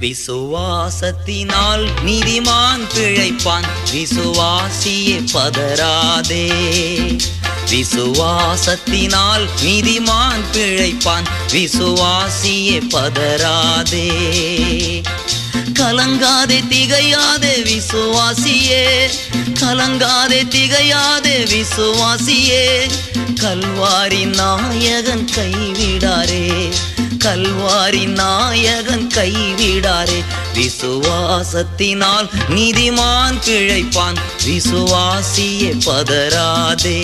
விசுவாசத்தினால் நீதிமான் பிழைப்பான், விசுவாசியே பதறாதே. விசுவாசத்தினால் நீதிமான் பிழைப்பான், விசுவாசியே பதறாதே. கலங்காதே திகையாதே விசுவாசியே, கலங்காதே திகையாதே விசுவாசியே. கல்வாரி நாயகன் கைவிடாரே, கல்வாரி நாயகன் கைவிடாரே. விசுவாசத்தினால் நீதிமான் பிழைப்பான், விசுவாசியே பதறாதே.